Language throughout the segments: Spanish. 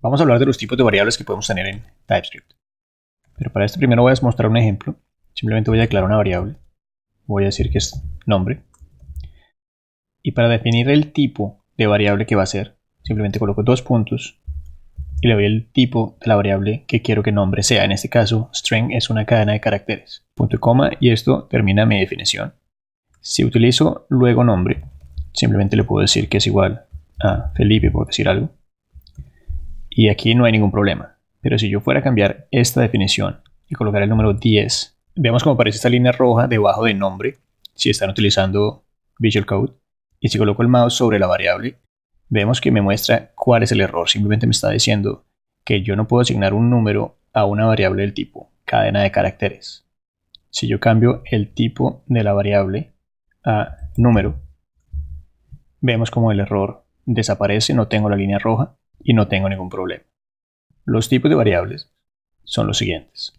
Vamos a hablar de los tipos de variables que podemos tener en TypeScript. Pero para esto primero voy a mostrar un ejemplo. Simplemente voy a declarar una variable. Voy a decir que es nombre. Y para definir el tipo de variable que va a ser, simplemente coloco dos puntos y le doy el tipo de la variable que quiero que nombre sea. En este caso, string es una cadena de caracteres. Punto y coma, y esto termina mi definición. Si utilizo luego nombre, simplemente le puedo decir que es igual a Felipe, por decir algo. Y aquí no hay ningún problema. Pero si yo fuera a cambiar esta definición y colocar el número 10, veamos cómo aparece esta línea roja debajo de nombre, si están utilizando Visual Code. Y si coloco el mouse sobre la variable, vemos que me muestra cuál es el error. Simplemente me está diciendo que yo no puedo asignar un número a una variable del tipo cadena de caracteres. Si yo cambio el tipo de la variable a número, vemos como el error desaparece, no tengo la línea roja y no tengo ningún problema. Los tipos de variables son los siguientes.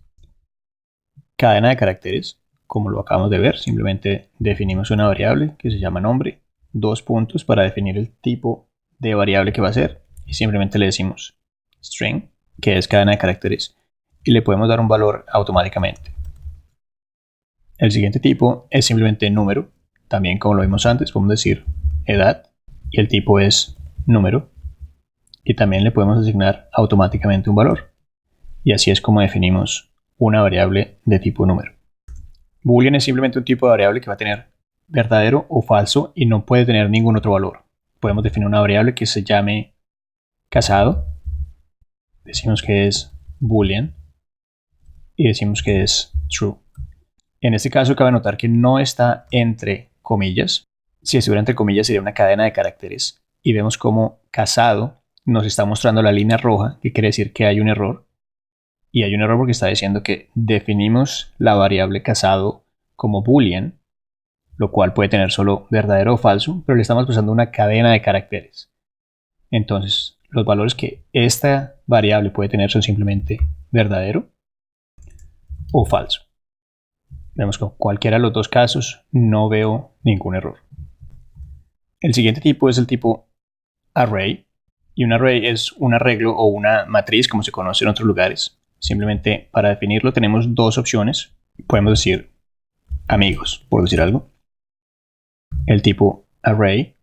Cadena de caracteres, como lo acabamos de ver, simplemente definimos una variable que se llama nombre, dos puntos para definir el tipo de variable que va a ser, y simplemente le decimos string, que es cadena de caracteres, y le podemos dar un valor automáticamente. El siguiente tipo es simplemente número, también como lo vimos antes, podemos decir edad, y el tipo es número, y también le podemos asignar automáticamente un valor. Y así es como definimos una variable de tipo número. Boolean es simplemente un tipo de variable que va a tener verdadero o falso y no puede tener ningún otro valor. Podemos definir una variable que se llame casado, decimos que es boolean y decimos que es true. En este caso cabe notar que no está entre comillas. Si estuviera entre comillas sería una cadena de caracteres y vemos como casado nos está mostrando la línea roja, que quiere decir que hay un error. Y hay un error porque está diciendo que definimos la variable casado como boolean, lo cual puede tener solo verdadero o falso, pero le estamos usando una cadena de caracteres. Entonces, los valores que esta variable puede tener son simplemente verdadero o falso. Vemos que en cualquiera de los dos casos no veo ningún error. El siguiente tipo es el tipo array, y un array es un arreglo o una matriz, como se conoce en otros lugares. Simplemente para definirlo tenemos dos opciones. Podemos decir amigos, por decir algo. El tipo array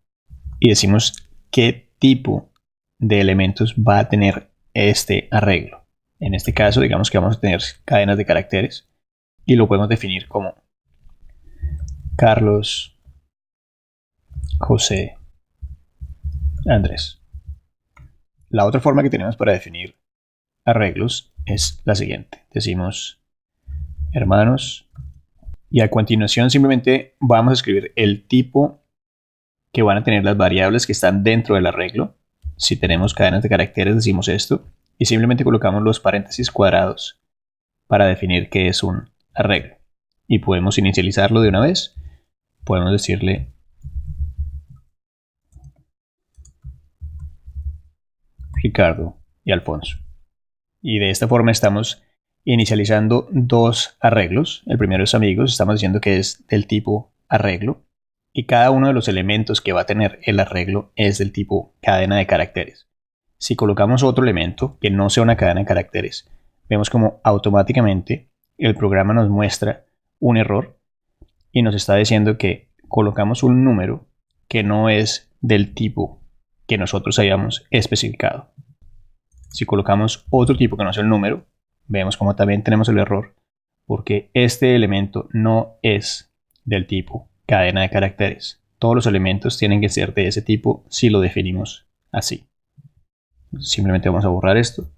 y decimos qué tipo de elementos va a tener este arreglo. En este caso, digamos que vamos a tener cadenas de caracteres y lo podemos definir como Carlos, José, Andrés. La otra forma que tenemos para definir arreglos es la siguiente. Decimos hermanos y a continuación simplemente vamos a escribir el tipo que van a tener las variables que están dentro del arreglo. Si tenemos cadenas de caracteres decimos esto y simplemente colocamos los paréntesis cuadrados para definir qué es un arreglo. Y podemos inicializarlo de una vez. Podemos decirle Ricardo y Alfonso. Y de esta forma estamos inicializando dos arreglos. El primero es amigos, estamos diciendo que es del tipo arreglo. Y cada uno de los elementos que va a tener el arreglo es del tipo cadena de caracteres. Si colocamos otro elemento que no sea una cadena de caracteres, vemos como automáticamente el programa nos muestra un error y nos está diciendo que colocamos un número que no es del tipo que nosotros hayamos especificado. Si colocamos otro tipo que no sea el número, vemos como también tenemos el error porque este elemento no es del tipo cadena de caracteres. Todos los elementos tienen que ser de ese tipo si lo definimos así. Simplemente vamos a borrar esto.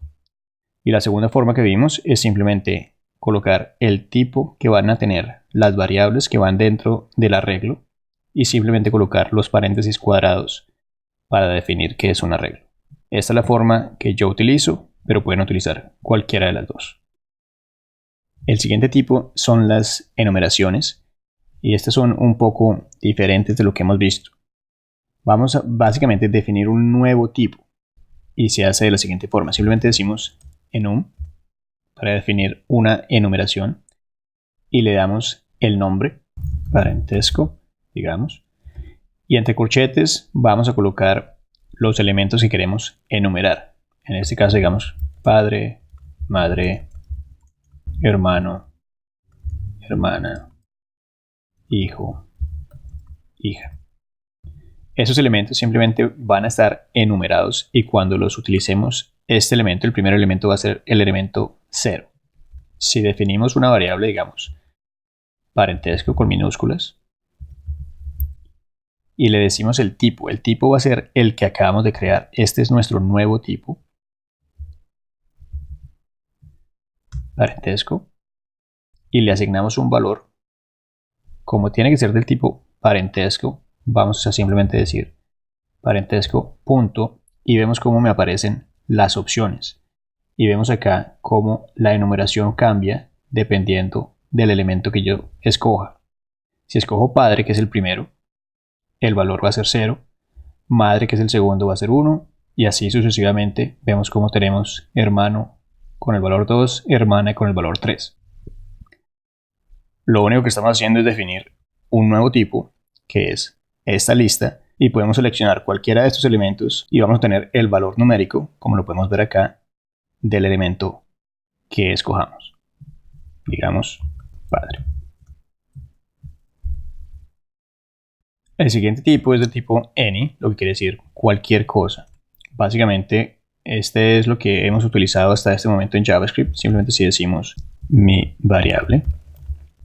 Y la segunda forma que vimos es simplemente colocar el tipo que van a tener las variables que van dentro del arreglo y simplemente colocar los paréntesis cuadrados para definir qué es un arreglo. Esta es la forma que yo utilizo, pero pueden utilizar cualquiera de las dos. El siguiente tipo son las enumeraciones y estas son un poco diferentes de lo que hemos visto. Vamos a básicamente definir un nuevo tipo y se hace de la siguiente forma. Simplemente decimos enum para definir una enumeración y le damos el nombre, parentesco, digamos, y entre corchetes vamos a colocar los elementos que queremos enumerar. En este caso digamos padre, madre, hermano, hermana, hijo, hija. Esos elementos simplemente van a estar enumerados y cuando los utilicemos, este elemento, el primer elemento va a ser el elemento 0. Si definimos una variable, digamos, parentesco con minúsculas, y le decimos el tipo va a ser el que acabamos de crear. Este es nuestro nuevo tipo, parentesco, y le asignamos un valor. Como tiene que ser del tipo parentesco, vamos a simplemente decir parentesco punto y vemos cómo me aparecen las opciones. Y vemos acá cómo la enumeración cambia dependiendo del elemento que yo escoja. Si escojo padre, que es el primero, el valor va a ser 0, madre, que es el segundo, va a ser 1, y así sucesivamente. Vemos cómo tenemos hermano con el valor 2, hermana con el valor 3. Lo único que estamos haciendo es definir un nuevo tipo, que es esta lista, y podemos seleccionar cualquiera de estos elementos y vamos a tener el valor numérico, como lo podemos ver acá, del elemento que escojamos. Digamos, padre. El siguiente tipo es del tipo any, lo que quiere decir cualquier cosa. Básicamente, este es lo que hemos utilizado hasta este momento en JavaScript. Simplemente si decimos mi variable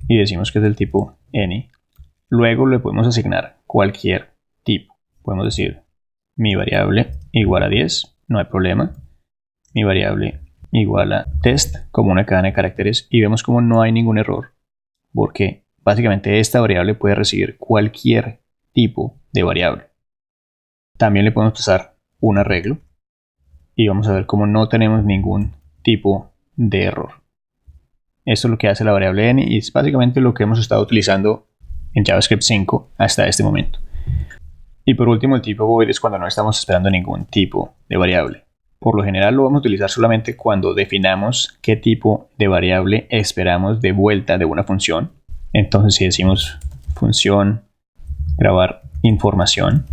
y decimos que es del tipo any, luego le podemos asignar cualquier tipo. Podemos decir mi variable igual a 10, no hay problema. Mi variable igual a test como una cadena de caracteres y vemos como no hay ningún error porque básicamente esta variable puede recibir cualquier tipo de variable. También le podemos pasar un arreglo y vamos a ver cómo no tenemos ningún tipo de error. Esto es lo que hace la variable n y es básicamente lo que hemos estado utilizando en JavaScript 5 hasta este momento. Y por último, el tipo void es cuando no estamos esperando ningún tipo de variable. Por lo general lo vamos a utilizar solamente cuando definamos qué tipo de variable esperamos de vuelta de una función. Entonces si decimos función grabar información,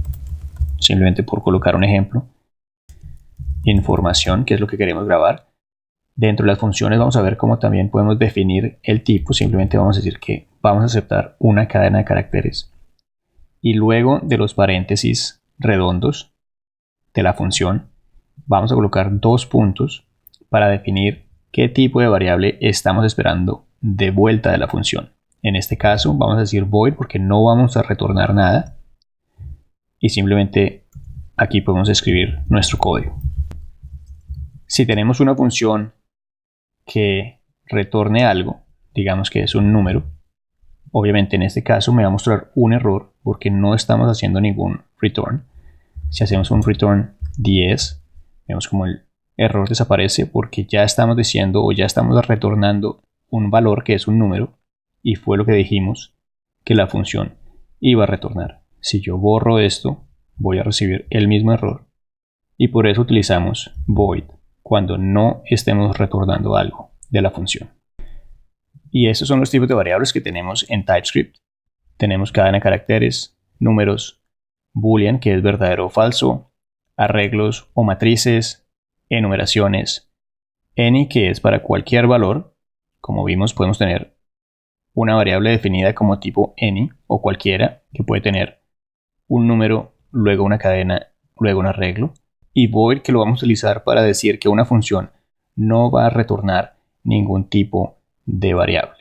simplemente por colocar un ejemplo, información, que es lo que queremos grabar. Dentro de las funciones vamos a ver cómo también podemos definir el tipo. Simplemente vamos a decir que vamos a aceptar una cadena de caracteres. Y luego de los paréntesis redondos de la función, vamos a colocar 2 puntos para definir qué tipo de variable estamos esperando de vuelta de la función. En este caso vamos a decir void porque no vamos a retornar nada. Y simplemente aquí podemos escribir nuestro código. Si tenemos una función que retorne algo, digamos que es un número, obviamente en este caso me va a mostrar un error porque no estamos haciendo ningún return. Si hacemos un return 10, vemos como el error desaparece porque ya estamos diciendo o ya estamos retornando un valor que es un número y fue lo que dijimos que la función iba a retornar. Si yo borro esto, voy a recibir el mismo error y por eso utilizamos void cuando no estemos retornando algo de la función. Y estos son los tipos de variables que tenemos en TypeScript. Tenemos cadena de caracteres, números, boolean, que es verdadero o falso, arreglos o matrices, enumeraciones, any, que es para cualquier valor. Como vimos, podemos tener una variable definida como tipo any o cualquiera, que puede tener un número, luego una cadena, luego un arreglo. Y void, que lo vamos a utilizar para decir que una función no va a retornar ningún tipo de variable.